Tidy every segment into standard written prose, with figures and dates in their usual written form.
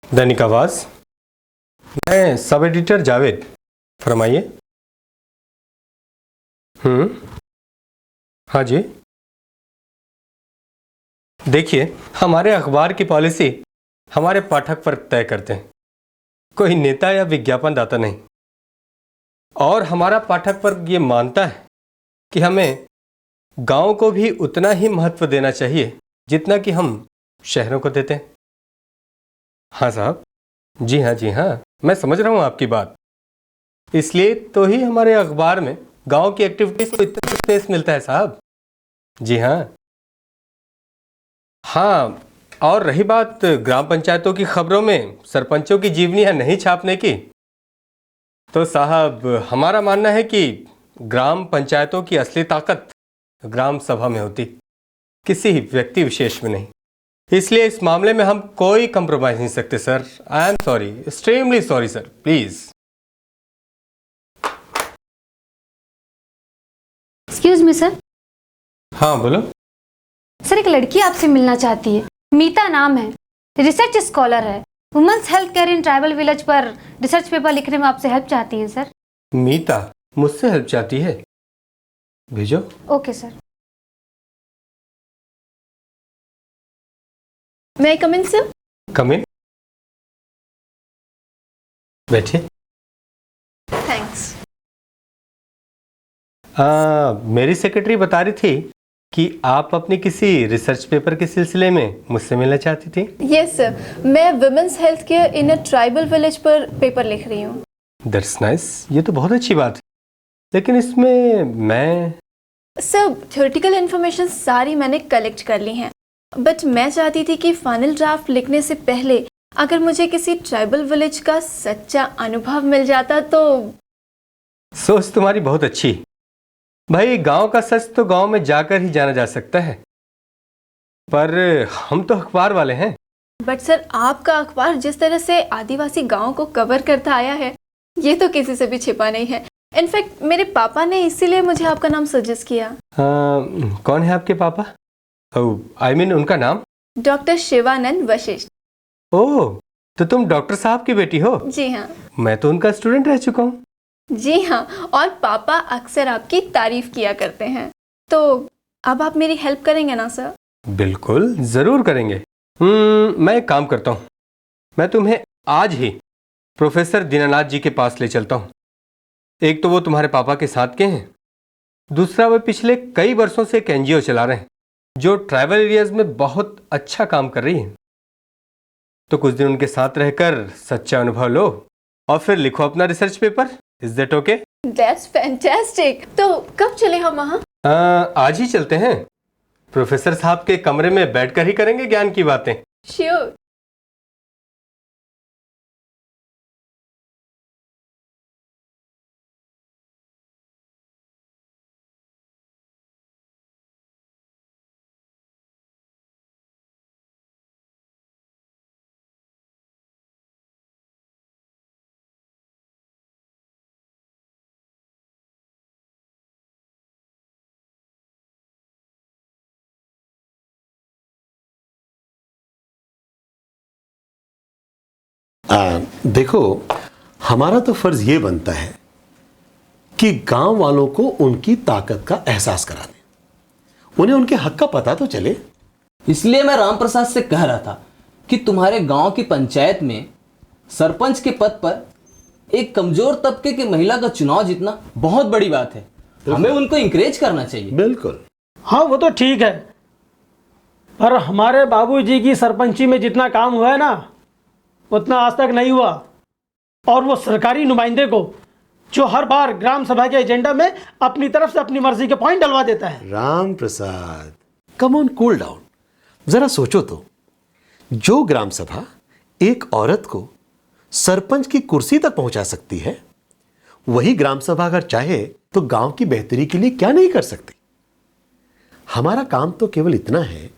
दैनिक आवाज, मैं sub editor Javed. फरमाइए। हाँ जी। देखिए, हमारे अखबार की पॉलिसी हमारे पाठक वर्ग तय करते हैं, कोई नेता या विज्ञापन दाता नहीं। और हमारा पाठक वर्ग ये मानता है कि हमें गांव को भी उतना ही महत्व देना चाहिए जितना कि हम शहरों को देते हैं। हाँ साहब, जी हाँ जी हाँ, मैं समझ रहा हूँ आपकी बात। इसलिए तो ही हमारे अखबार में गांव की एक्टिविटीज को इतना स्पेस मिलता है साहब। जी हाँ। हाँ, और रही बात ग्राम पंचायतों की खबरों में सरपंचों की जीवनियां नहीं छापने की, तो साहब हमारा मानना है कि ग्राम पंचायतों की असली ताकत ग्राम सभा में होती, किसी व्यक्ति विशेष में नहीं। इसलिए इस मामले में हम कोई कंप्रोमाइज नहीं सकते sir. I am sorry, extremely sorry sir, please. Excuse me sir. हाँ बोलो। सर, एक लड़की आपसे मिलना चाहती है। मीता नाम है, रिसर्च स्कॉलर है, women's health care in tribal village पर रिसर्च पेपर लिखने में आपसे हेल्प चाहती है सर। मीता मुझसे हेल्प चाहती है? भेजो। Okay sir. मैं कम इन सर? कम इन, बैठिए। थैंक्स। मेरी सेक्रेटरी बता रही थी कि आप अपने किसी रिसर्च पेपर के सिलसिले में मुझसे मिलना चाहती थी। यस सर, मैं women's health care in a tribal village पर पेपर लिख रही हूँ। दैट्स नाइस, ये तो बहुत अच्छी बात है, लेकिन इसमें मैं सर थ्योरेटिकल इन्फॉर्मेशन सारी मैंने कलेक्ट कर ली हैं, बट मैं चाहती थी कि फाइनल ड्राफ्ट लिखने से पहले अगर मुझे किसी ट्राइबल विलेज का सच्चा अनुभव मिल जाता तो। सोच तुम्हारी बहुत अच्छी। भाई, गांव का सच तो गांव में जाकर ही जाना जा सकता है, पर हम तो अखबार वाले हैं। बट सर, आपका अखबार जिस तरह से आदिवासी गांव को कवर करता आया है, ये तो किसी से भी छिपा नहीं है। इनफैक्ट मेरे पापा ने इसीलिए मुझे आपका नाम सजेस्ट किया। कौन है आपके पापा? आई मीन उनका नाम? डॉक्टर शिवानंद वशिष्ठ। ओह, तो तुम डॉक्टर साहब की बेटी हो? जी हाँ। मैं तो उनका स्टूडेंट रह चुका हूँ। जी हाँ, और पापा अक्सर आपकी तारीफ किया करते हैं। तो अब आप मेरी हेल्प करेंगे ना सर? बिल्कुल, जरूर करेंगे। मैं एक काम करता हूँ, मैं तुम्हें आज ही प्रोफेसर दीनानाथ जी के पास ले चलता हूँ। एक तो वो तुम्हारे पापा के साथ के हैं, दूसरा वो पिछले कई वर्षों से एक एनजीओ चला रहे हैं जो ट्राइबल एरियाज में बहुत अच्छा काम कर रही है। तो कुछ दिन उनके साथ रहकर सच्चा अनुभव लो और फिर लिखो अपना research paper. Is that okay? That's fantastic. तो कब चले हम वहाँ? आज ही चलते हैं। प्रोफेसर साहब के कमरे में बैठकर ही करेंगे ज्ञान की बातें। श्योर। देखो, हमारा तो फर्ज ये बनता है कि गांव वालों को उनकी ताकत का एहसास करा दें, उन्हें उनके हक का पता तो चले। इसलिए मैं राम प्रसाद से कह रहा था कि तुम्हारे गांव की पंचायत में सरपंच के पद पर एक कमजोर तबके की महिला का चुनाव जीतना बहुत बड़ी बात है। हमें उनको इंकरेज करना चाहिए। बिल्कुल। हाँ, वो तो ठीक है, पर हमारे बाबूजी की सरपंची में जितना काम हुआ है ना, उतना आज तक नहीं हुआ। और वो सरकारी नुमाइंदे को जो हर बार ग्राम सभा के एजेंडा में अपनी तरफ से अपनी मर्जी के पॉइंट डलवा देता है। Ram Prasad, come on, cool down. जरा सोचो तो, जो ग्राम सभा एक औरत को सरपंच की कुर्सी तक पहुंचा सकती है, वही ग्राम सभा अगर चाहे तो गांव की बेहतरी के लिए क्या नहीं कर सकती। हमारा काम तो केवल इतना है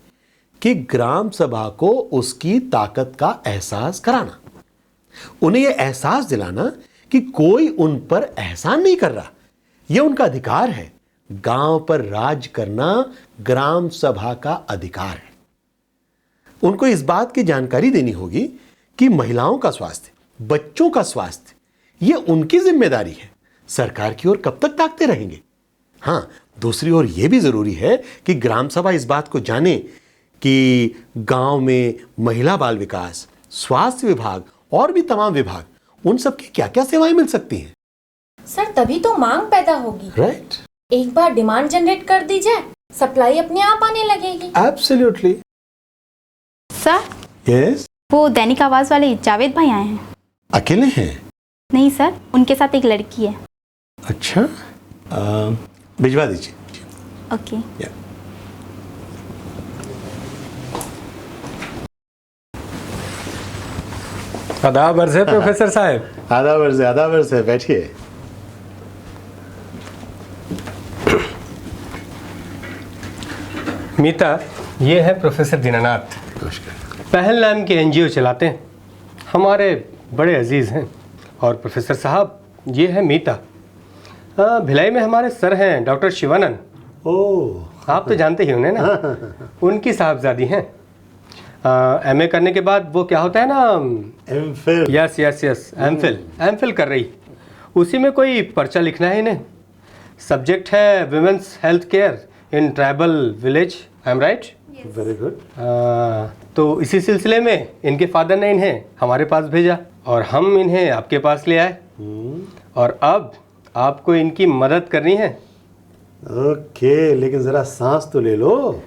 कि ग्राम सभा को उसकी ताकत का एहसास कराना, उन्हें यह एहसास दिलाना कि कोई उन पर एहसान नहीं कर रहा, यह उनका अधिकार है। गांव पर राज करना ग्राम सभा का अधिकार है। उनको इस बात की जानकारी देनी होगी कि महिलाओं का स्वास्थ्य, बच्चों का स्वास्थ्य, ये उनकी जिम्मेदारी है। सरकार की ओर कब तक ताकते रहेंगे? हाँ, दूसरी ओर यह भी जरूरी है कि ग्राम सभा इस बात को जाने कि गांव में महिला बाल विकास, स्वास्थ्य विभाग और भी तमाम विभाग, उन सबकी क्या क्या सेवाएं मिल सकती हैं। सर तभी तो मांग पैदा होगी। राइट, एक बार डिमांड जनरेट कर दी जाए, सप्लाई अपने आप आने लगेगी। एब्सोल्युटली। सर, यस, वो दैनिक आवाज वाले जावेद भाई आए हैं। अकेले हैं? नहीं सर, उनके साथ एक लड़की है। अच्छा, भिजवा दीजिए। ओके। या। आदाब अर्ज़ है प्रोफेसर साहब। आदाब अर्ज़ है, बैठिए। मीता, ये है प्रोफेसर दीनानाथ। नमस्कार। पहल नाम की एनजीओ चलाते हैं, हमारे बड़े अजीज़ हैं। और प्रोफेसर साहब, ये है मीता। भिलाई में हमारे सर हैं डॉक्टर शिवानंद। ओह, आप तो जानते ही उन्हें ना, उनकी साहबजादी हैं। एमए करने के बाद वो क्या होता है ना, MPhil. Yes yes yes, MPhil कर रही। उसी में कोई पर्चा लिखना है इन्हें। सब्जेक्ट है women's health care in tribal village. I am right? Very good. तो इसी सिलसिले में इनके फादर ने इन्हें हमारे पास भेजा और हम इन्हें आपके पास ले आए। और अब आपको इनकी मदद करनी है। ओके, लेकिन जरा सांस तो ले लो।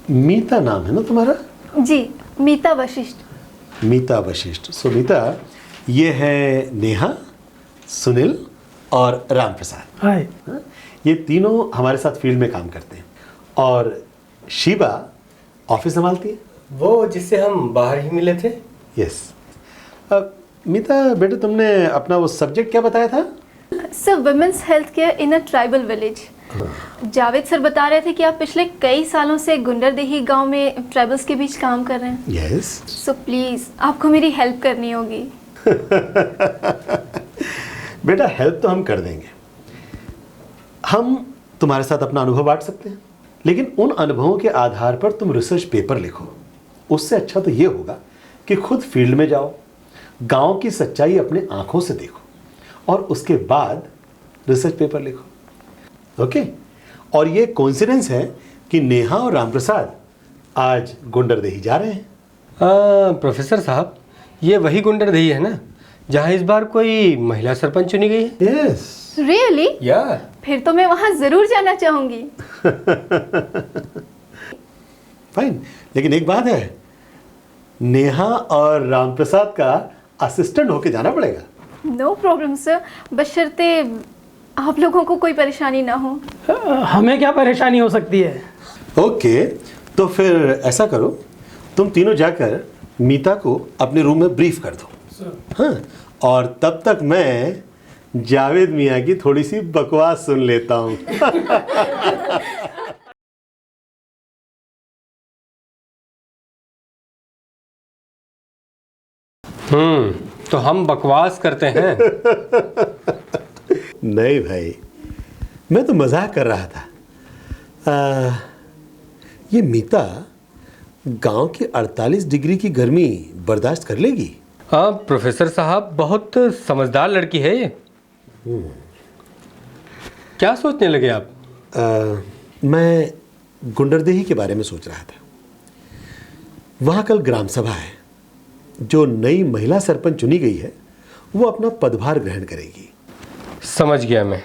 मीता नाम है ना तुम्हारा? जी, मीता वशिष्ठ। मीता वशिष्ठ। सो मीता, ये है नेहा, सुनील और राम प्रसाद। हाय। ये तीनों हमारे साथ फील्ड में काम करते हैं। और शीबा ऑफिस संभालती है। वो जिससे हम बाहर ही मिले थे। यस। मीता बेटे, तुमने अपना वो सब्जेक्ट क्या बताया था? Sir, women's health care in a tribal village. Javed sir बता रहे थे कि आप पिछले कई सालों से गुंडरदेही गांव में ट्राइबल्स के बीच काम कर रहे हैं। यस। सो प्लीज़ आपको मेरी हेल्प करनी होगी। बेटा, हेल्प तो हम कर देंगे। हम तुम्हारे साथ अपना अनुभव बांट सकते हैं, लेकिन उन अनुभवों के आधार पर तुम रिसर्च पेपर लिखो। उससे अच्छा तो ये होगा कि खुद फील्ड में जाओ, गांव की सच्चाई अपने आंखों से देखो और उसके बाद रिसर्च पेपर लिखो। ओके? और ये कोइंसिडेंस है कि नेहा और रामप्रसाद आज गुंडरदेही जा रहे हैं। प्रोफेसर साहब, ये वही गुंडरदेही है ना जहाँ इस बार कोई महिला सरपंच चुनी गई है? यस। रियली? या फिर तो मैं वहां जरूर जाना चाहूंगी। फाइन, लेकिन एक बात है, नेहा और रामप्रसाद का असिस्टेंट होके जाना पड़ेगा। नो प्रॉब्लम सर, बशर्ते आप लोगों को कोई परेशानी ना हो। हमें क्या परेशानी हो सकती है? ओके, तो फिर ऐसा करो, तुम तीनों जाकर मीता को अपने रूम में ब्रीफ कर दो। हाँ, और तब तक मैं जावेद मियाँ की थोड़ी सी बकवास सुन लेता हूँ। तो हम बकवास करते हैं। नहीं भाई, मैं तो मजाक कर रहा था। ये मीता गांव की 48 डिग्री की गर्मी बर्दाश्त कर लेगी? हाँ प्रोफेसर साहब, बहुत समझदार लड़की है ये। क्या सोचने लगे आप? मैं गुंडरदेही के बारे में सोच रहा था। वहाँ कल ग्राम सभा है। जो नई महिला सरपंच चुनी गई है वो अपना पदभार ग्रहण करेगी। समझ गया मैं।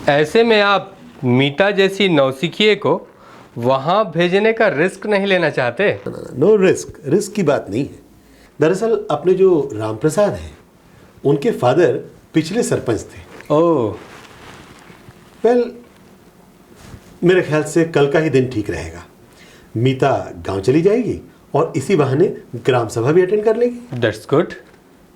ऐसे में आप मीता जैसी नौसिखिए को वहाँ भेजने का रिस्क नहीं लेना चाहते? नो रिस्क, रिस्क की बात नहीं है। दरअसल अपने जो रामप्रसाद हैं उनके फादर पिछले सरपंच थे। ओह, वेल, मेरे ख्याल से कल का ही दिन ठीक रहेगा। मीता गांव चली जाएगी और इसी बहाने ग्राम सभा भी अटेंड कर लेगी। That's good.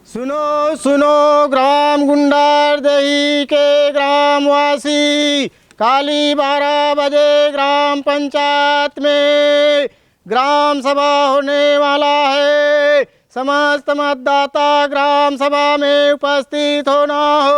सुनो सुनो ग्राम गुंडारदेही के ग्रामवासी, काली 12 बजे ग्राम पंचायत में ग्राम सभा होने वाला है। समस्त मतदाता ग्राम सभा में उपस्थित होना हो।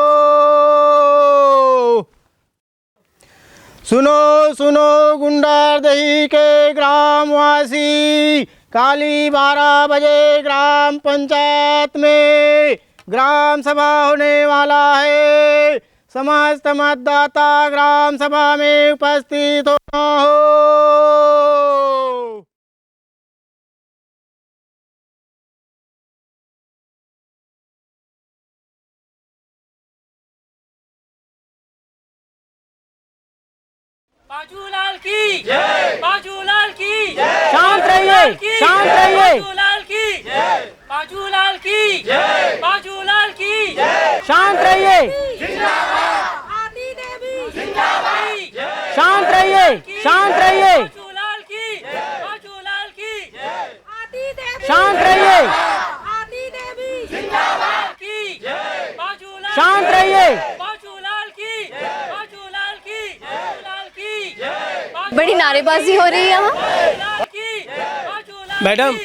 सुनो सुनो गुंडारदेही के ग्रामवासी, काली 12 बजे ग्राम पंचायत में ग्राम सभा होने वाला है। समस्त मतदाता ग्राम सभा में उपस्थित होना हो। बाजूलाल की जय, बाजूलाल की जय, शांत रहिए, शांत रहिए, बाजूलाल की जय, बाजूलाल की जय, बाजूलाल की जय, शांत रहिए, आदि देवी जिंदाबाद, शांत रहिए, शांत रहिए, बाजूलाल की जय, बाजूलाल की जय, आदि देवी शांत रहिए, आदि देवी जिंदाबाद की जय, बाजूलाल शांत रहिए। बाजूलाल की जय, बाजूलाल की बाजूलाल की जय, बड़ी नारेबाजी हो रही है यहाँ। बाजूलाल की बाजूलाल मैडम,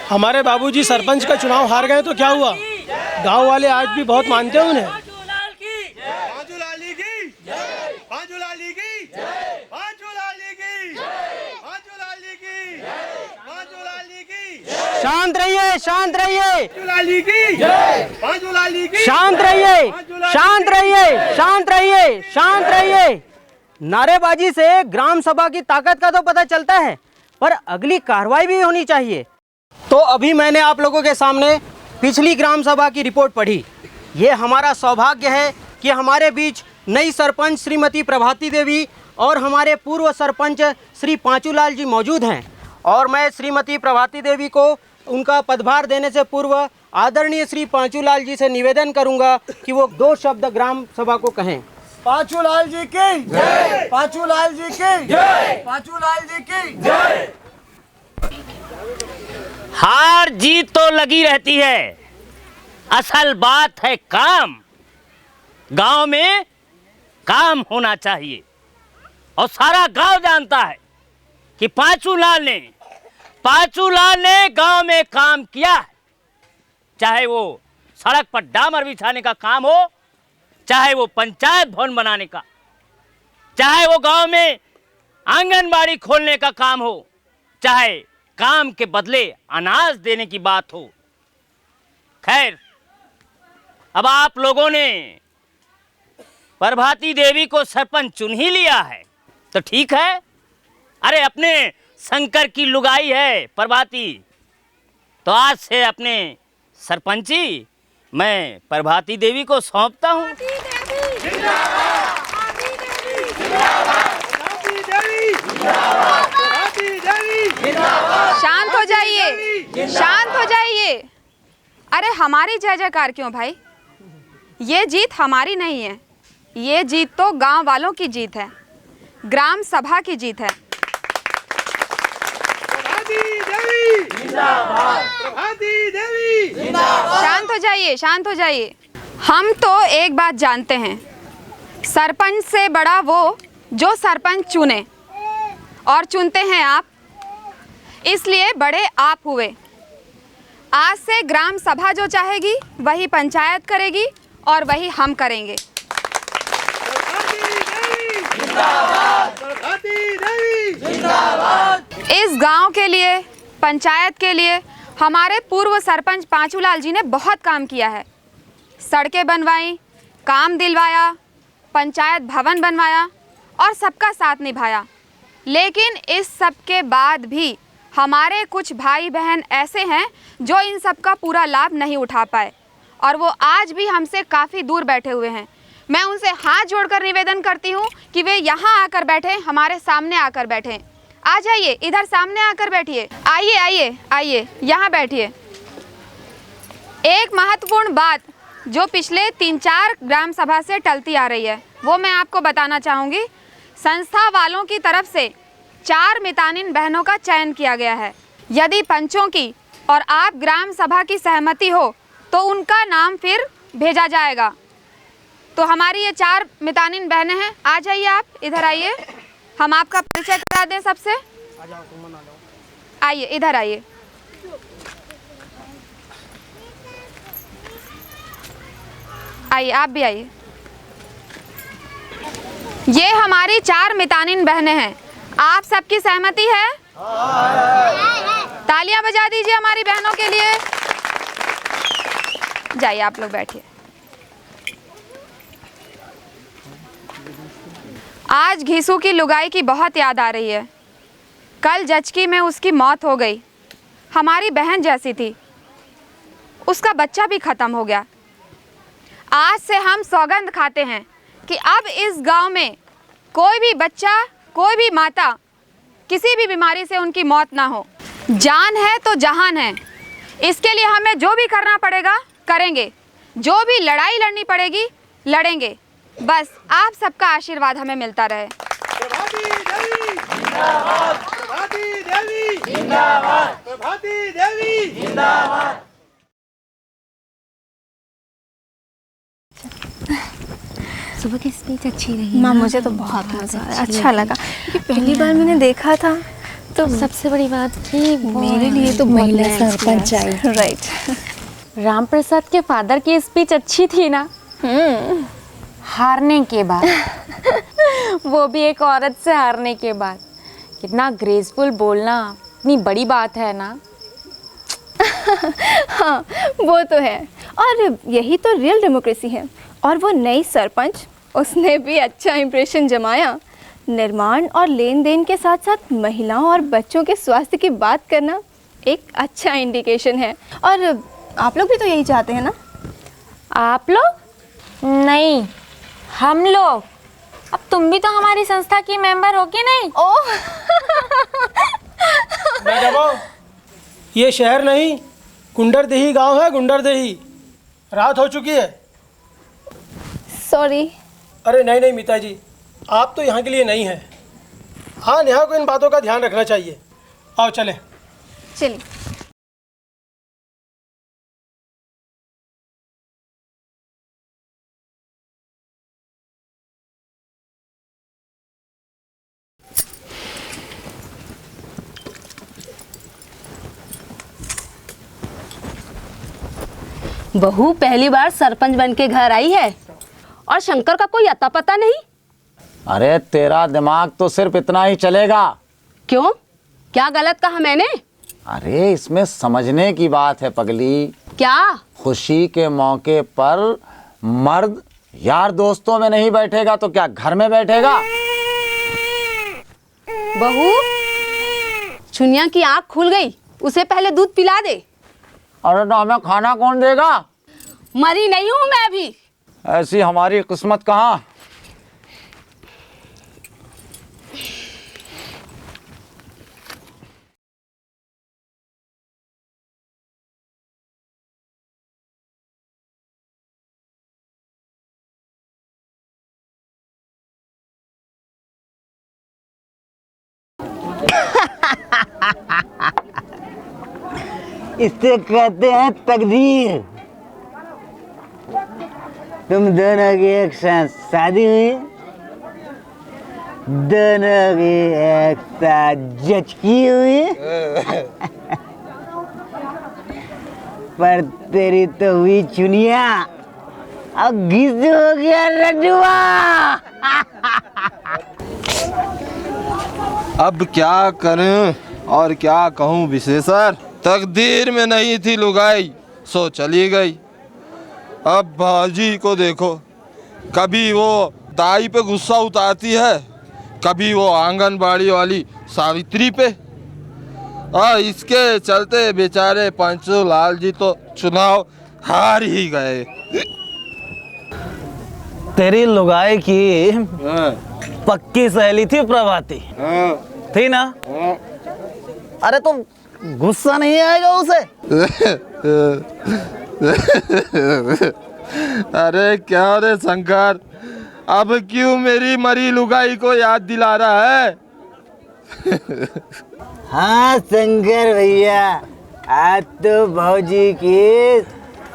हमारे बाबूजी सरपंच का चुनाव हार गए तो क्या हुआ? गांव वाले आज भी बहुत मानते हैं उन्हें। बाजूलाल की जय, बाजूलाली की जय, बाजूलाली की जय, बाजूलाली की जय, बाजूलाली की जय, बाजूलाली की जय, शांत रहिए, शांत रहिए, बाजूलाली की जय, बाजूलाली की शांत रहिए, शांत रहिए, शांत रहिए, शांत रहिए। नारेबाजी से ग्राम सभा की ताकत का तो पता चलता है, पर अगली कार्रवाई भी होनी चाहिए। तो अभी मैंने आप लोगों के सामने पिछली ग्राम सभा की रिपोर्ट पढ़ी। ये हमारा सौभाग्य है कि हमारे बीच नई सरपंच श्रीमती प्रभाती देवी और हमारे पूर्व सरपंच श्री पांचूलाल जी मौजूद हैं। और मैं श्रीमती प्रभाती देवी को उनका पदभार देने से पूर्व आदरणीय श्री पांचूलाल जी से निवेदन करूंगा कि वो 2 शब्द ग्राम सभा को कहें। पांचूलाल जी की जय, पांचूलाल जी की जय, पांचूलाल जी की जय। हार जीत तो लगी रहती है, असल बात है काम। गांव में काम होना चाहिए और सारा गांव जानता है कि पांचूलाल ने गांव में काम किया है। चाहे वो सड़क पर डामर बिछाने का काम हो, चाहे वो पंचायत भवन बनाने का, चाहे वो गांव में आंगनबाड़ी खोलने का काम हो, चाहे काम के बदले अनाज देने की बात हो। खैर, अब आप लोगों ने प्रभाती देवी को सरपंच चुन ही लिया है तो ठीक है। अरे अपने शंकर की लुगाई है प्रभाती, तो आज से अपने सरपंची मैं प्रभाती देवी को सौंपता हूँ। शांत हो जाइए, शांत हो जाइए। अरे हमारी जय जयकार क्यों भाई? ये जीत हमारी नहीं है, ये जीत तो गांव वालों की जीत है, ग्राम सभा की जीत है। शांत हो जाइए, शांत हो जाइए। हम तो एक बात जानते हैं, सरपंच से बड़ा वो जो सरपंच चुने, और चुनते हैं आप, इसलिए बड़े आप हुए। आज से ग्राम सभा जो चाहेगी वही पंचायत करेगी और वही हम करेंगे। इस गांव के लिए, पंचायत के लिए हमारे पूर्व सरपंच पांचूलाल जी ने बहुत काम किया है। सड़कें बनवाई, काम दिलवाया, पंचायत भवन बनवाया और सबका साथ निभाया। लेकिन इस सब के बाद भी हमारे कुछ भाई बहन ऐसे हैं जो इन सब का पूरा लाभ नहीं उठा पाए और वो आज भी हमसे काफ़ी दूर बैठे हुए हैं। मैं उनसे हाथ जोड़कर निवेदन करती हूँ कि वे यहाँ आकर बैठें, हमारे सामने आकर बैठें। आ जाइए, इधर सामने आकर बैठिए। आइए आइए आइए, यहाँ बैठिए। एक महत्वपूर्ण बात जो पिछले 3-4 ग्राम सभा से टलती आ रही है वो मैं आपको बताना चाहूँगी। संस्था वालों की तरफ से 4 मितानिन बहनों का चयन किया गया है। यदि पंचों की और आप ग्राम सभा की सहमति हो तो उनका नाम फिर भेजा जाएगा। तो हमारी ये 4 मितानिन बहनें हैं। आ जाइए, आप इधर आइए, हम आपका परिचय करा दें सबसे। आइए, इधर आइए। आइए, आप भी आइए। ये हमारी 4 मितानिन बहनें हैं। आप सबकी सहमति है? तालियां बजा दीजिए हमारी बहनों के लिए। जाइए आप लोग बैठिए। आज घीसू की लुगाई की बहुत याद आ रही है। कल जचकी में उसकी मौत हो गई। हमारी बहन जैसी थी। उसका बच्चा भी खत्म हो गया। आज से हम सौगंध खाते हैं कि अब इस गांव में कोई भी बच्चा, कोई भी माता किसी भी बीमारी से उनकी मौत ना हो। जान है तो जहान है। इसके लिए हमें जो भी करना पड़ेगा करेंगे, जो भी लड़ाई लड़नी पड़ेगी लड़ेंगे। बस आप सबका आशीर्वाद हमें मिलता रहे। प्रभाती देवी जिंदाबाद, प्रभाती देवी जिंदाबाद, प्रभाती देवी जिंदाबाद। सुबह की स्पीच अच्छी रही माँ, मुझे तो बहुत मज़ा आया, अच्छा लगा क्योंकि पहली बार मैंने देखा था तो सबसे बड़ी बात कि मेरे लिए तो महिला सरपंच आई। राइट। राम प्रसाद के फादर की स्पीच अच्छी थी ना, हारने के बाद वो भी एक औरत से हारने के बाद। कितना ग्रेसफुल बोलना इतनी बड़ी बात है ना। हाँ, वो तो है और यही तो रियल डेमोक्रेसी है। और वो नई सरपंच, उसने भी अच्छा इंप्रेशन जमाया। निर्माण और लेन देन के साथ साथ महिलाओं और बच्चों के स्वास्थ्य की बात करना एक अच्छा इंडिकेशन है। और आप लोग भी तो यही चाहते हैं ना? आप लोग नहीं, हम लोग। अब तुम भी तो हमारी संस्था की मेंबर हो कि नहीं? ओह मैडम, ये शहर नहीं, गुंडरदेही गांव है, गुंडरदेही। रात हो चुकी है। सॉरी। अरे नहीं नहीं मीता जी, आप तो यहाँ के लिए नहीं हैं। हाँ, नेहा को इन बातों का ध्यान रखना चाहिए। आओ चलें। चलिए। बहू पहली बार सरपंच बन के घर आई है और शंकर का कोई अता पता नहीं। अरे तेरा दिमाग तो सिर्फ इतना ही चलेगा। क्यों, क्या गलत कहा मैंने? अरे इसमें समझने की बात है पगली। क्या? खुशी के मौके पर मर्द यार दोस्तों में नहीं बैठेगा तो क्या घर में बैठेगा? बहू, चुनिया की आंख खुल गई, उसे पहले दूध पिला दे। अरे तो हमें खाना कौन देगा? मरी नहीं हूं मैं अभी। ऐसी हमारी किस्मत कहाँ। इसे कहते हैं तकदीर। तुम दोनों की एक साथ शादी हुई, दोनों की एक साथ जचकी हुई। पर तेरी तो हुई चुनिया, अब घिस हो गया लड्डुआ। अब क्या करूं और क्या कहूं विशेषर। तकदीर में नहीं थी लुगाई सो चली गई। अब भाजी को देखो, कभी वो दाई पे गुस्सा उतारती है, कभी वो आंगनबाड़ी वाली सावित्री पे। इसके चलते बेचारे पंचू लाल जी तो चुनाव हार ही गए। तेरी लुगाई की पक्की सहेली थी प्रभाती, थी ना? अरे तुम गुस्सा नहीं आएगा उसे? अरे क्या रे शंकर, अब क्यों मेरी मरी लुगाई को याद दिला रहा है? हाँ शंकर भैया, आज तो भौजी की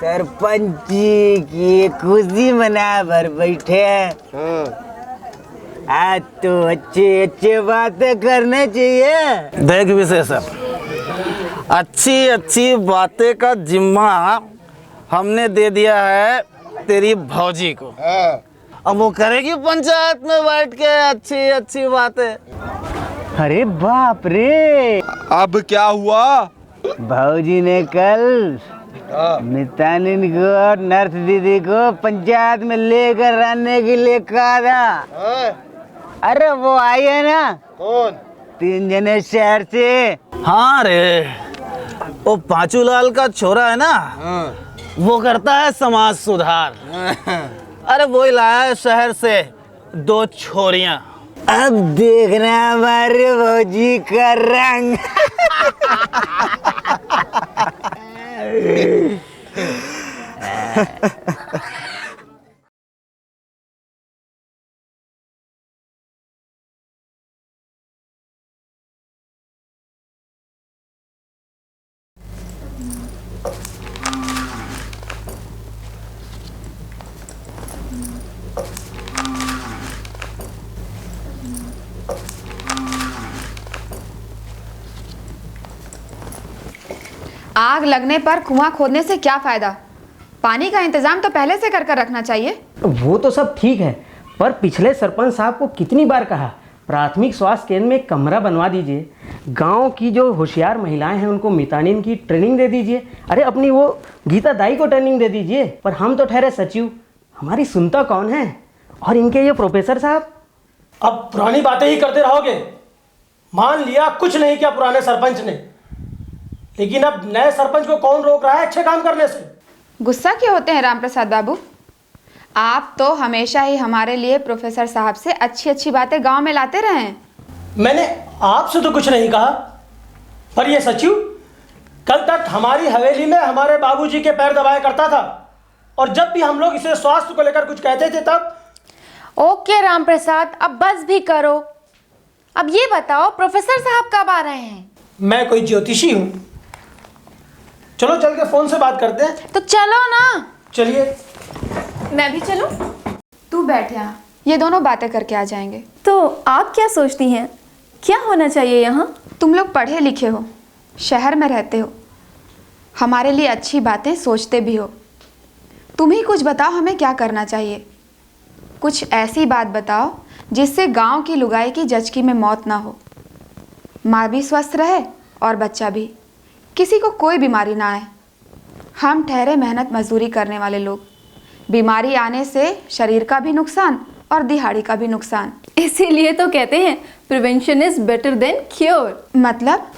सरपंची की खुशी मना भर बैठे हैं। आज तो अच्छे अच्छे बातें करने चाहिए। देख विशेषर, अच्छी अच्छी बातें का जिम्मा हमने दे दिया है तेरी भौजी को। अब वो करेगी पंचायत में बैठ के अच्छी अच्छी बातें। अरे बाप रे, अब क्या हुआ? भाऊजी ने कल मितानिन को और नर्स दीदी को पंचायत में लेकर आने के लिए कहा था। अरे वो आई है ना? कौन? 3 जने शहर से। हाँ रे, वो पांचूलाल का छोरा है ना, वो करता है समाज सुधार। अरे वो ही लाया है शहर से 2 छोरियां। अब देखना हमारे भौजी का रंग। आग लगने पर कुआं खोदने से क्या फायदा? पानी का इंतजाम तो पहले से कर रखना चाहिए। वो तो सब ठीक है, पर पिछले सरपंच साहब को कितनी बार कहा प्राथमिक स्वास्थ्य केंद्र में कमरा बनवा दीजिए, गांव की जो होशियार महिलाएं हैं उनको मितानिन की ट्रेनिंग दे दीजिए, अरे अपनी वो गीता दाई को ट्रेनिंग दे दीजिए। पर हम तो ठहरे सचिव, हमारी सुनता कौन है? और इनके ये प्रोफेसर साहब। अब पुरानी बातें ही करते रहोगे? मान लिया कुछ नहीं किया पुराने सरपंच ने, लेकिन अब नए सरपंच को कौन रोक रहा है अच्छे काम करने से? गुस्सा क्यों होते हैं राम प्रसाद बाबू? आप तो हमेशा ही हमारे लिए प्रोफेसर साहब से अच्छी अच्छी बातें गांव में लाते रहे हैं। मैंने आपसे तो कुछ नहीं कहा, पर ये सचिव कल तक हमारी हवेली में हमारे बाबूजी के पैर दबाया करता था, और जब भी हम लोग इसे स्वास्थ्य को लेकर कुछ कहते थे तब। ओके राम प्रसाद, अब बस भी करो। अब ये बताओ प्रोफेसर साहब कब आ रहे हैं? मैं कोई ज्योतिषी हूँ? चलो चल के फोन से बात करते हैं। तो चलो ना। चलिए। मैं भी चलूं? तू बैठ यहाँ, ये दोनों बातें करके आ जाएंगे। तो आप क्या सोचती हैं, क्या होना चाहिए यहाँ? तुम लोग पढ़े लिखे हो, शहर में रहते हो, हमारे लिए अच्छी बातें सोचते भी हो। तुम ही कुछ बताओ हमें क्या करना चाहिए। कुछ ऐसी बात बताओ जिससे गांव की लुगाई की जचकी में मौत ना हो, माँ भी स्वस्थ रहे और बच्चा भी, किसी को कोई बीमारी ना आए। हम ठहरे मेहनत मजदूरी करने वाले लोग, बीमारी आने से शरीर का भी नुकसान और दिहाड़ी का भी नुकसान। इसीलिए तो कहते हैं prevention is better than cure. मतलब?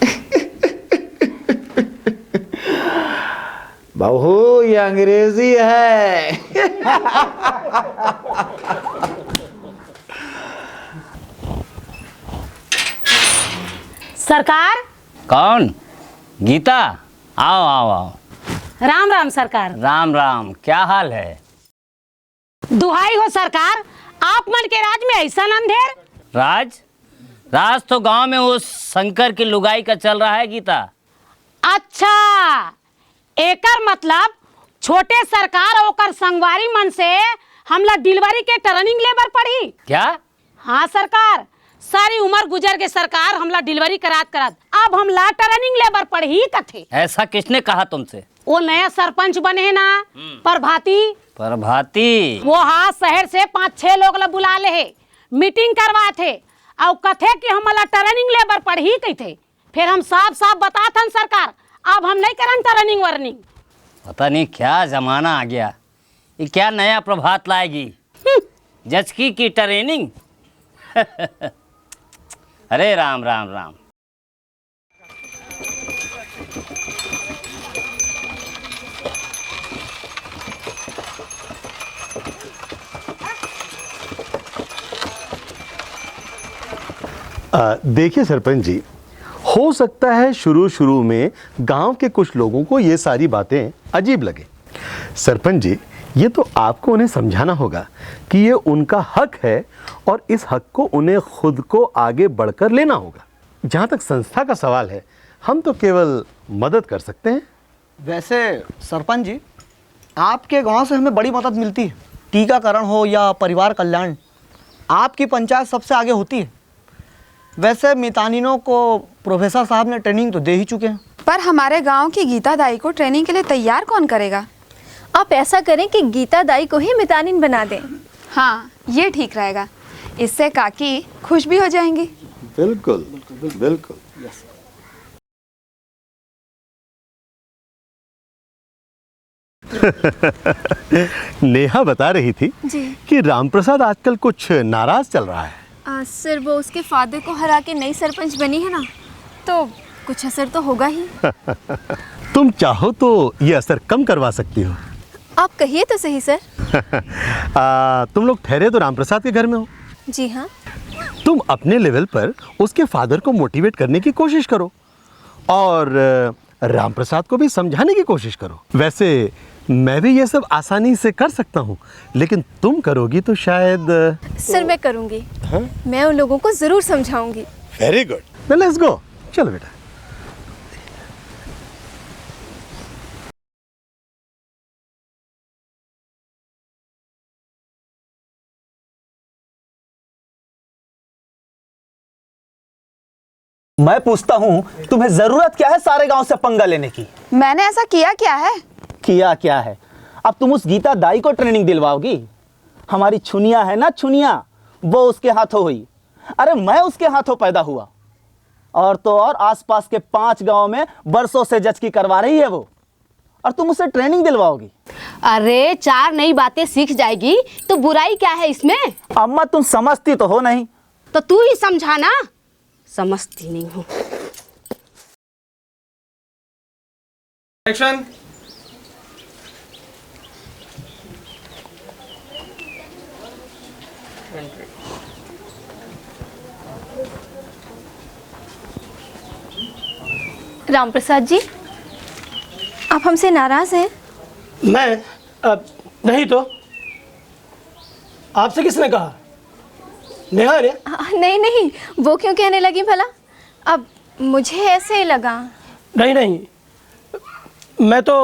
बहू ये अंग्रेजी है। सरकार। कौन? गीता, आओ आओ आओ। राम राम सरकार। राम राम, क्या हाल है? दुहाई हो सरकार, आप मन के राज में ऐसा अंधेर। राज? राज तो गांव में उस शंकर की लुगाई का चल रहा है गीता। अच्छा, एकर मतलब छोटे सरकार ओकर संगवारी मन से हमला डिलीवरी के ट्रेनिंग लेबर पड़ी क्या? हाँ सरकार, सारी उम्र गुजर के सरकार हमला डिलीवरी करात अब हमला ट्रेनिंग लेबर पड़ी कथे। ऐसा किसने कहा तुमसे? वो नया सरपंच बने है ना, प्रभाती। प्रभाती? वो हाँ शहर से 5-6 लोग ला बुला ले है, मीटिंग करवा थे और कथे कि हमला ट्रेनिंग लेबर पढ़ी कही थे। फिर हम साफ साफ बताथन सरकार, अब हम नहीं करन ट्रेनिंग वर्निंग। पता नहीं क्या जमाना आ गया, ये क्या नया प्रभात लाएगी? जचकी की ट्रेनिंग? अरे राम राम राम। देखिए सरपंच जी, हो सकता है शुरू शुरू में गांव के कुछ लोगों को ये सारी बातें अजीब लगे। सरपंच जी, ये तो आपको उन्हें समझाना होगा कि ये उनका हक है और इस हक को उन्हें खुद को आगे बढ़कर लेना होगा। जहाँ तक संस्था का सवाल है, हम तो केवल मदद कर सकते हैं। वैसे सरपंच जी, आपके गांव से हमें बड़ी मदद मिलती है, टीकाकरण हो या परिवार कल्याण, आपकी पंचायत सबसे आगे होती है। वैसे मितानिनों को प्रोफेसर साहब ने ट्रेनिंग तो दे ही चुके हैं। पर हमारे गांव की गीता दाई को ट्रेनिंग के लिए तैयार कौन करेगा? आप ऐसा करें कि गीता दाई को ही मितानिन बना दें। हाँ, ये ठीक रहेगा, इससे काकी खुश भी हो जाएंगी। बिल्कुल बिल्कुल। नेहा बता रही थी जी कि रामप्रसाद आजकल कुछ नाराज चल रहा है। सर वो उसके फादर को हरा के नई सरपंच बनी है ना, तो कुछ असर तो होगा ही। तुम चाहो तो ये असर कम करवा सकती हो। आप कहिए तो सही सर। तुम लोग ठहरे तो रामप्रसाद के घर में हो। जी हाँ। तुम अपने लेवल पर उसके फादर को मोटिवेट करने की कोशिश करो और रामप्रसाद को भी समझाने की कोशिश करो। वैसे मैं भी ये सब आसानी से कर सकता हूँ, लेकिन तुम करोगी तो शायद। सर मैं करूँगी। मैं उन लोगों को ज़रूर समझाऊंगी। Very good, let's go. चलो बेटा। मैं पूछता हूँ तुम्हें जरूरत क्या है सारे गांव से पंगा लेने की? मैंने ऐसा किया क्या है? किया क्या है? अब तुम उस गीता दाई को ट्रेनिंग दिलवाओगी? हमारी छुनिया है ना, छुनिया, वो उसके हाथों हुई। अरे मैं उसके हाथों पैदा हुआ। और तो और आसपास के 5 गांव में बरसों से जज की करवा रही है वो, और तुम उसे ट्रेनिंग दिलवाओगी? अरे 4 नई बातें सीख जाएगी तो बुराई क्या है इसमें? अम्मा तुम समझती तो हो नहीं। तो तू ही समझाना। समझती नहीं हूँ। एक्शन। रामप्रसाद जी, आप हमसे नाराज हैं? मैं नहीं तो। आपसे किसने कहा? नेहा ने? नहीं नहीं, वो क्यों कहने लगी भला? अब मुझे ऐसे ही लगा। नहीं नहीं, मैं तो,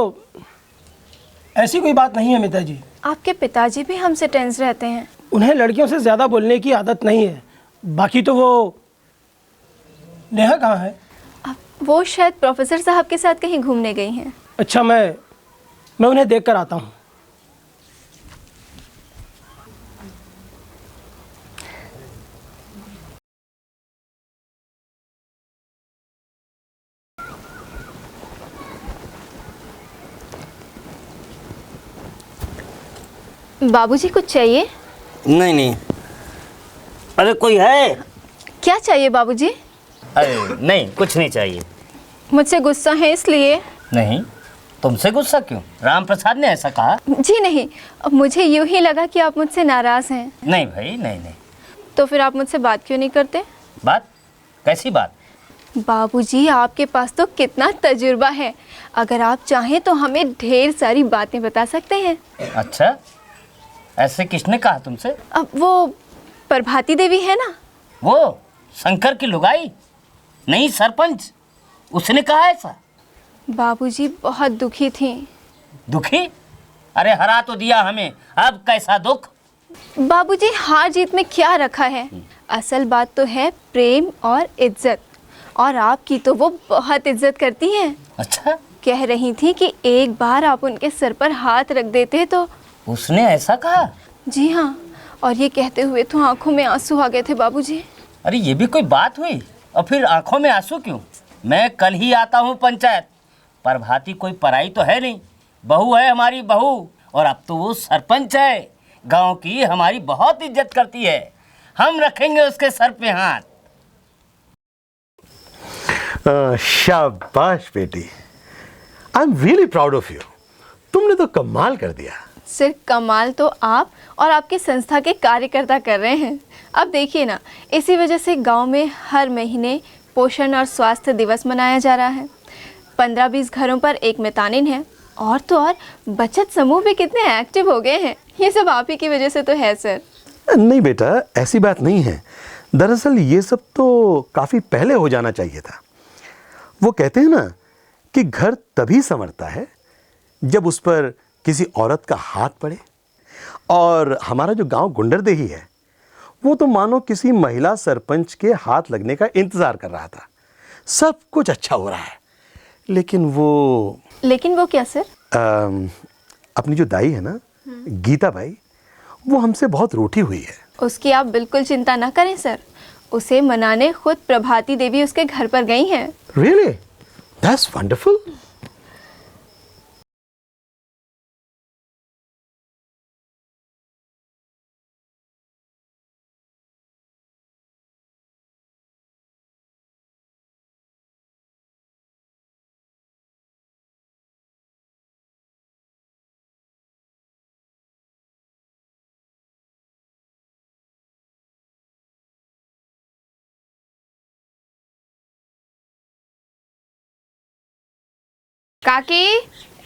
ऐसी कोई बात नहीं है मिता जी। आपके पिताजी भी हमसे टेंस रहते हैं। उन्हें लड़कियों से ज़्यादा बोलने की आदत नहीं है। बाकी तो वो नेहा कहाँ है? वो शायद प्रोफेसर साहब के साथ कहीं घूमने गई हैं। अच्छा, मैं उन्हें देख कर आता हूँ। बाबूजी कुछ चाहिए? नहीं नहीं। अरे कोई है? क्या चाहिए बाबूजी? अरे नहीं, कुछ नहीं चाहिए। मुझसे गुस्सा है इसलिए? नहीं, तुमसे गुस्सा क्यों? रामप्रसाद ने ऐसा कहा? जी नहीं, मुझे यूं ही लगा कि आप मुझसे नाराज हैं। नहीं भाई, नहीं नहीं। तो फिर आप मुझसे बात क्यों नहीं करते? बात? कैसी बात? बाबूजी आपके पास तो कितना तजुर्बा है। अगर आप चाहें तो हमें ढेर सारी बातें बता सकते हैं। अच्छा, ऐसे किसने कहा तुमसे? अब वो प्रभाती देवी है ना, वो शंकर की लुगाई, नहीं सरपंच, उसने कहा ऐसा? बाबूजी बहुत दुखी थी। दुखी? अरे हरा तो दिया हमें, अब कैसा दुख? बाबूजी हार जीत में क्या रखा है? असल बात तो है प्रेम और इज्जत, और आपकी तो वो बहुत इज्जत करती हैं। अच्छा? कह रही थी कि एक बार आप उनके सर पर हाथ रख देते तो। उसने ऐसा कहा? जी हाँ, और ये कहते हुए तो आंखों में आंसू आ गए थे बाबूजी। अरे ये भी कोई बात हुई? और फिर आंखों में आंसू क्यों? मैं कल ही आता हूँ पंचायत। प्रभाती कोई पराई तो है नहीं, बहू है हमारी बहू, और अब तो वो सरपंच है। गांव की हमारी बहुत इज्जत करती है। हम रखेंगे उसके सर पे हाथ। शाबाश बेटी, I am really proud of you. तुमने तो कमाल कर दिया। सिर्फ कमाल तो आप और आपकी संस्था के कार्यकर्ता कर रहे हैं। अब देखिए ना, इसी वजह से गांव में हर महीने पोषण और स्वास्थ्य दिवस मनाया जा रहा है। 15-20 घरों पर एक मितानिन है, और तो और बचत समूह भी कितने एक्टिव हो गए हैं। ये सब आप ही की वजह से तो है सर। नहीं बेटा, ऐसी बात नहीं है। दरअसल ये सब तो काफ़ी पहले हो जाना चाहिए था। वो कहते हैं ना कि घर तभी संवरता है जब उस पर किसी औरत का हाथ पड़े। और हमारा जो गांव गुंडरदेही है, वो तो मानो किसी महिला सरपंच के हाथ लगने का इंतज़ार कर रहा था। सब कुछ अच्छा हो रहा है, लेकिन वो क्या सर? अपनी जो दाई है ना, गीता बाई, वो हमसे बहुत रूठी हुई है। उसकी आप बिल्कुल चिंता ना करें सर। उसे मनाने खुद प्रभाती देवी उसके घर पर गई हैं। Really? That's wonderful. काकी,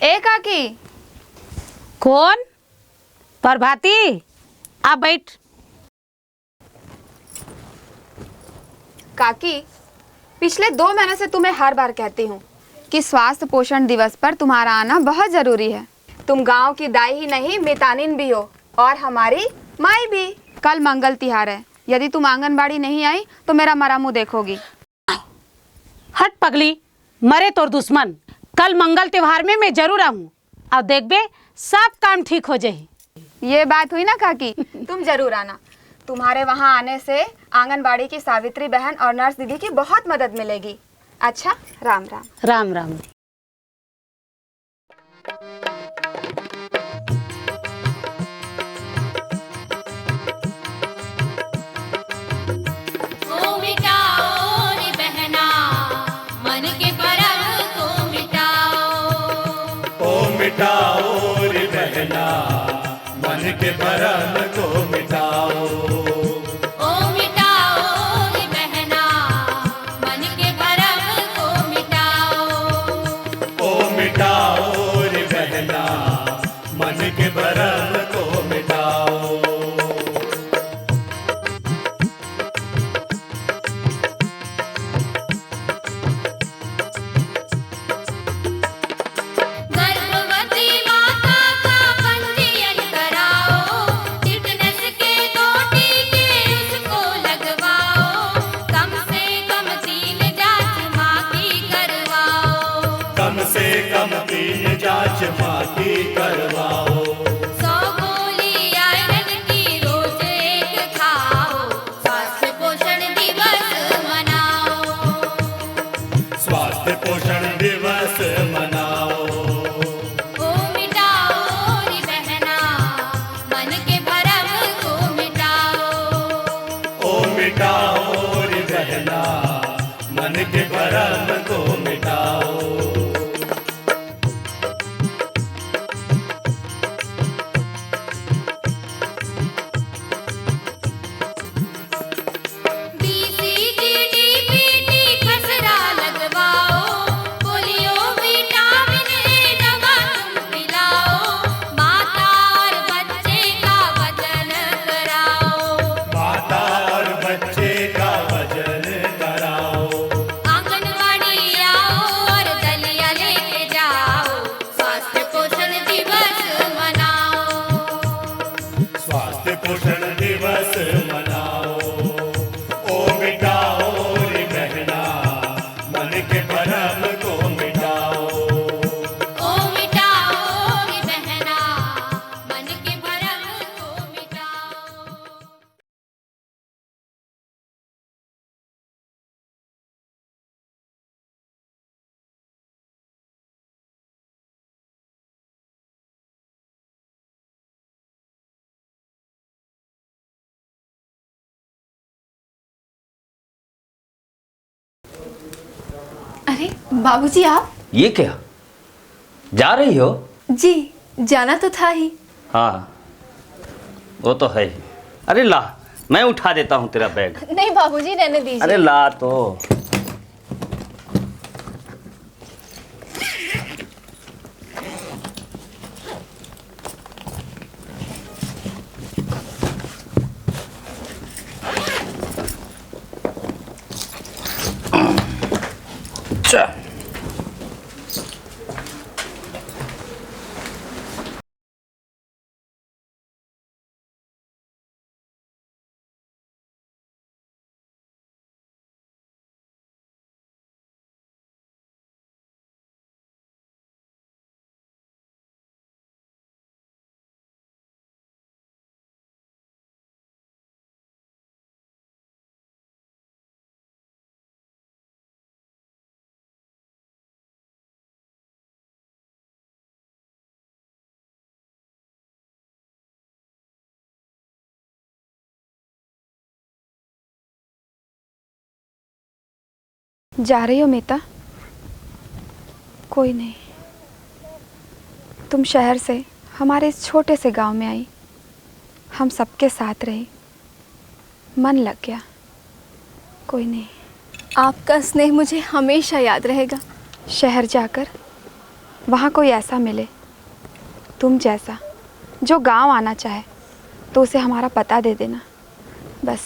ए काकी। कौन? प्रभाती, आ बैठ। काकी, पिछले 2 महीने से तुम्हें हर बार कहती हूँ कि स्वास्थ्य पोषण दिवस पर तुम्हारा आना बहुत जरूरी है। तुम गांव की दाई ही नहीं, मितानिन भी हो और हमारी माई भी। कल मंगल तिहार है, यदि तुम आंगनबाड़ी नहीं आई तो मेरा मरा मुंह देखोगी। हट पगली, मरे तोर दुश्मन। कल मंगल त्योहार में मैं जरूर आऊँ और देख बे सब काम ठीक हो जाए। ये बात हुई ना काकी, तुम जरूर आना। तुम्हारे वहाँ आने से आंगनबाड़ी की सावित्री बहन और नर्स दीदी की बहुत मदद मिलेगी। अच्छा, राम राम। राम राम। ओ मिटाओ रे बहना, मन के भरम को मिटाओ। ओ मिटाओ रे बहना, मन के भरम को मिटाओ। ओ मिटाओ रे बहना, मन के भरम को मिटाओ। ओ मिटाओ रे बहना, मन के भरम को मिटाओ। गर्भवती माता का पंजीयन कराओ, टिटनेस के 2 टीके उसको लगवाओ। कम से कम 3 जांच माँ की करवाओ। कम से कम 3 जांच माँ की करवाओ। 100 गोली आयरन की रोज एक खाओ। स्वास्थ्य पोषण दिवस मनाओ। स्वास्थ्य पोषण दिवस मनाओ। ओ मिटाओ रे बहना, मन के भरम को मिटाओ। ओ मिटाओ रे बहना, मन के भरम को मिटाओ। BCG DPT खसरा लगवाओ। पोलियो विटामिन ए दवा तुम पिलाओ। माता और बच्चे का वजन कराओ। माता और बच्चे का वजन कराओ। आंगनवाड़ी आओ और दलिया लेके जाओ। स्वास्थ्य पोषण दिवस मनाओ। स्वास्थ्य पोषण दिवस मनाओ। ओ मिटाओ रे बहना, मन के भरम को मिटाओ। ओ मिटाओ रे बहना, मन के भरम को मिटाओ। अरे बाबूजी, आप? ये क्या, जा रही हो? जी, जाना तो था ही। हाँ, वो तो है। अरे ला, मैं उठा देता हूँ तेरा बैग। नहीं बाबूजी, रहने दीजिए। अरे ला तो। अच्छा, जा रही हो मीता? कोई नहीं, तुम शहर से हमारे इस छोटे से गांव में आई, हम सबके साथ रही, मन लग गया। कोई नहीं, आपका स्नेह मुझे हमेशा याद रहेगा। शहर जाकर वहाँ कोई ऐसा मिले तुम जैसा जो गांव आना चाहे तो उसे हमारा पता दे देना बस।